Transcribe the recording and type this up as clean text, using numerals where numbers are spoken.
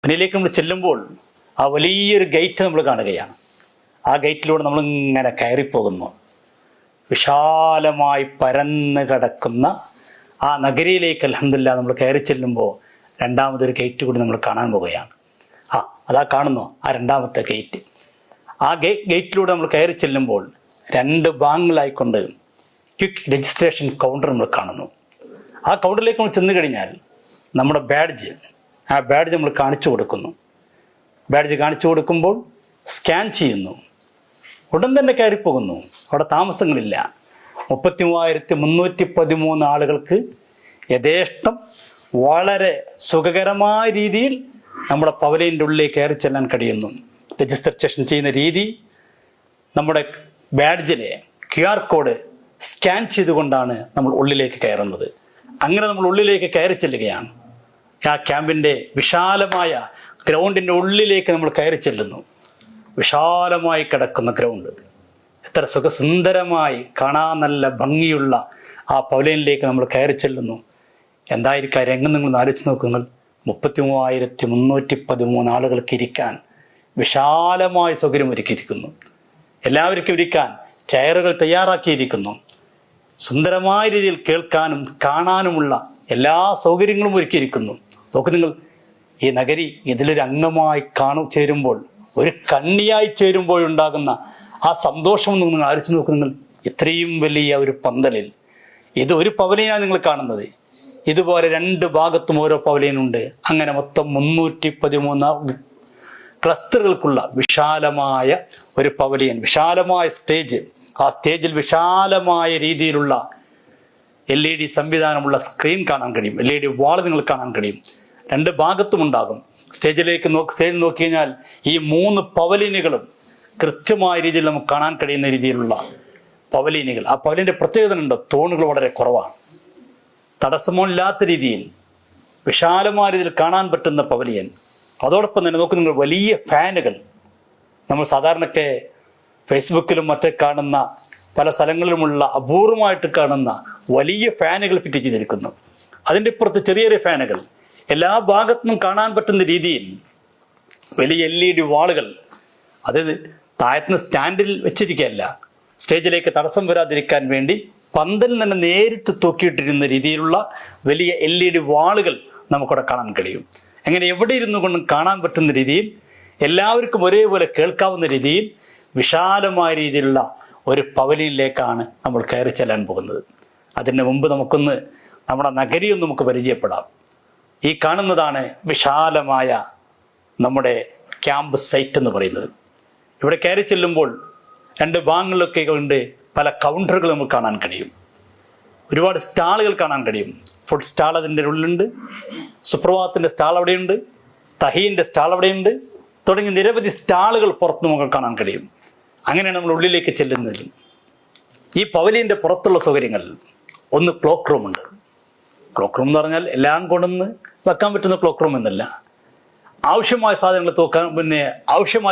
പിന്നിലേക്ക് നമ്മൾ ചെല്ലുമ്പോൾ ആ വലിയൊരു ഗേറ്റ് നമ്മൾ കാണുകയാണ്. ആ ഗേറ്റിലൂടെ നമ്മൾ ഇങ്ങനെ കയറിപ്പോകുന്നു. വിശാലമായി പരന്ന് കിടക്കുന്ന ആ നഗരിയിലേക്ക് അൽഹംദുലില്ലാ നമ്മൾ കയറി ചെല്ലുമ്പോൾ രണ്ടാമതൊരു ഗേറ്റ് കൂടി നമ്മൾ കാണാൻ പോവുകയാണ്. അതാ കാണുന്നു ആ രണ്ടാമത്തെ ഗേറ്റ്. ആ ഗേറ്റിലൂടെ നമ്മൾ കയറി ചെല്ലുമ്പോൾ രണ്ട് ഭാഗങ്ങളായിക്കൊണ്ട് ക്വിക്ക് രജിസ്ട്രേഷൻ കൗണ്ടർ നമ്മൾ കാണുന്നു. ആ കൗണ്ടറിലേക്ക് നമ്മൾ ചെന്ന് കഴിഞ്ഞാൽ നമ്മുടെ ആ ബാഡ്ജ് നമ്മൾ കാണിച്ചു കൊടുക്കുന്നു. ബാഡ്ജ് കാണിച്ചു കൊടുക്കുമ്പോൾ സ്കാൻ ചെയ്യുന്നു. ഉടൻ തന്നെ കയറിപ്പോകുന്നു. അവിടെ താമസങ്ങളില്ല. 33,313 ആളുകൾക്ക് യഥേഷ്ടം വളരെ സുഖകരമായ രീതിയിൽ നമ്മുടെ പവലിയൻ്റെ ഉള്ളിലേക്ക് കയറി ചെല്ലാൻ കഴിയുന്നു. രജിസ്ട്രേഷൻ ചെയ്യുന്ന രീതി നമ്മുടെ ബാഡ്ജിലെ QR കോഡ് സ്കാൻ ചെയ്തുകൊണ്ടാണ് നമ്മൾ ഉള്ളിലേക്ക് കയറുന്നത്. അങ്ങനെ നമ്മൾ ഉള്ളിലേക്ക് കയറി ചെല്ലുകയാണ്. ആ ക്യാമ്പിൻ്റെ വിശാലമായ ഗ്രൗണ്ടിൻ്റെ ഉള്ളിലേക്ക് നമ്മൾ കയറി ചെല്ലുന്നു. വിശാലമായി കിടക്കുന്ന ഗ്രൗണ്ട്, എത്ര സുഖസുന്ദരമായി കാണാൻ നല്ല ഭംഗിയുള്ള ആ പവലിയനിലേക്ക് നമ്മൾ കയറി ചെല്ലുന്നു. എന്തായിരിക്കും ആ രംഗം നിങ്ങൾ ആലോചിച്ച് നോക്കുന്നത്. 33,313 ആളുകൾക്ക് ഇരിക്കാൻ വിശാലമായ സൗകര്യം ഒരുക്കിയിരിക്കുന്നു. എല്ലാവർക്കും ഇരിക്കാൻ ചെയറുകൾ തയ്യാറാക്കിയിരിക്കുന്നു. സുന്ദരമായ രീതിയിൽ കേൾക്കാനും കാണാനുമുള്ള എല്ലാ സൗകര്യങ്ങളും ഒരുക്കിയിരിക്കുന്നു. നോക്കൂ നിങ്ങൾ, ഈ നഗരി ഇതിലൊരു അംഗമായി ചേരുമ്പോൾ, ഒരു കണ്ണിയായി ചേരുമ്പോഴുണ്ടാകുന്ന ആ സന്തോഷം നിങ്ങൾ ആലോചിച്ച് നോക്കൂ. നിങ്ങൾ ഇത്രയും വലിയ ഒരു പന്തലിൽ ഇത് ഒരു പവലിയനാണ് നിങ്ങൾ കാണുന്നത്. ഇതുപോലെ രണ്ട് ഭാഗത്തും ഓരോ പവലിയനുണ്ട്. അങ്ങനെ മൊത്തം 313 ക്ലസ്റ്ററുകൾക്കുള്ള വിശാലമായ ഒരു പവലിയൻ, വിശാലമായ സ്റ്റേജ്. ആ സ്റ്റേജിൽ വിശാലമായ രീതിയിലുള്ള LED സംവിധാനമുള്ള സ്ക്രീൻ കാണാൻ കഴിയും. LED വാൾ നിങ്ങൾ കാണാൻ കഴിയും. രണ്ട് ഭാഗത്തും ഉണ്ടാകും. സ്റ്റേജിൽ നോക്കി കഴിഞ്ഞാൽ ഈ 3 പവലിയനുകളും കൃത്യമായ രീതിയിൽ നമുക്ക് കാണാൻ കഴിയുന്ന രീതിയിലുള്ള പവലിയനുകൾ. ആ പവലിയൻ്റെ പ്രത്യേകത ഉണ്ട്, തൂണുകൾ വളരെ കുറവാണ്. തടസ്സമില്ലാത്ത രീതിയിൽ വിശാലമായ രീതിയിൽ കാണാൻ പറ്റുന്ന പവലിയൻ. അതോടൊപ്പം തന്നെ നോക്ക് നിങ്ങൾ, വലിയ ഫാനുകൾ. നമ്മൾ സാധാരണയൊക്കെ ഫേസ്ബുക്കിലും മറ്റേ കാണുന്ന പല സ്ഥലങ്ങളിലുമുള്ള അപൂർവമായിട്ട് കാണുന്ന വലിയ ഫാനുകൾ ഫിറ്റ് ചെയ്തിരിക്കുന്നു. അതിൻ്റെ പുറത്ത് ചെറിയ ചെറിയ ഫാനുകൾ. എല്ലാ ഭാഗത്തുനിന്നും കാണാൻ പറ്റുന്ന രീതിയിൽ വലിയ LED വാളുകൾ. അത് താഴത്തുനിന്ന് സ്റ്റാൻഡിൽ വെച്ചിരിക്കുകയല്ല, സ്റ്റേജിലേക്ക് തടസ്സം വരാതിരിക്കാൻ വേണ്ടി പന്തലിൽ തന്നെ നേരിട്ട് തൂക്കിയിട്ടിരുന്ന രീതിയിലുള്ള വലിയ LED വാളുകൾ നമുക്കവിടെ കാണാൻ കഴിയും. അങ്ങനെ എവിടെ ഇരുന്നു കൊണ്ടും കാണാൻ പറ്റുന്ന രീതിയിൽ, എല്ലാവർക്കും ഒരേപോലെ കേൾക്കാവുന്ന രീതിയിൽ വിശാലമായ രീതിയിലുള്ള ഒരു പവലിയനിലേക്കാണ് നമ്മൾ കയറി ചെല്ലാൻ പോകുന്നത്. അതിന് മുമ്പ് നമുക്കൊന്ന് നമ്മുടെ നഗരിയൊന്ന് നമുക്ക് പരിചയപ്പെടാം. ഈ കാണുന്നതാണ് വിശാലമായ നമ്മുടെ ക്യാമ്പ് സൈറ്റ് എന്ന് പറയുന്നത്. ഇവിടെ കയറി ചെല്ലുമ്പോൾ രണ്ട് ഭാഗങ്ങളിലൊക്കെ കൊണ്ട് പല കൗണ്ടറുകൾ നമുക്ക് കാണാൻ കഴിയും. ഒരുപാട് സ്റ്റാളുകൾ കാണാൻ കഴിയും. ഫുഡ് സ്റ്റാൾ അതിൻ്റെ ഉള്ളിലുണ്ട്, സുപ്രഭാതത്തിൻ്റെ സ്റ്റാൾ അവിടെയുണ്ട്, തഹീൻ്റെ സ്റ്റാൾ അവിടെയുണ്ട്, തുടങ്ങി നിരവധി സ്റ്റാളുകൾ പുറത്ത് നമുക്ക് കാണാൻ കഴിയും. അങ്ങനെയാണ് നമ്മൾ ഉള്ളിലേക്ക് ചെല്ലുന്നത്. ഈ പവലിയൻ്റെ പുറത്തുള്ള സൗകര്യങ്ങൾ, ഒന്ന് ക്ലോക്ക് റൂം ഉണ്ട്. ക്ലോക്ക് റൂം എന്ന് പറഞ്ഞാൽ എല്ലാം കൊണ്ടുവന്ന് വെക്കാൻ പറ്റുന്ന ക്ലോക്ക് റൂം എന്നല്ല, ആവശ്യമായ സാധനങ്ങൾ ആവശ്യമായ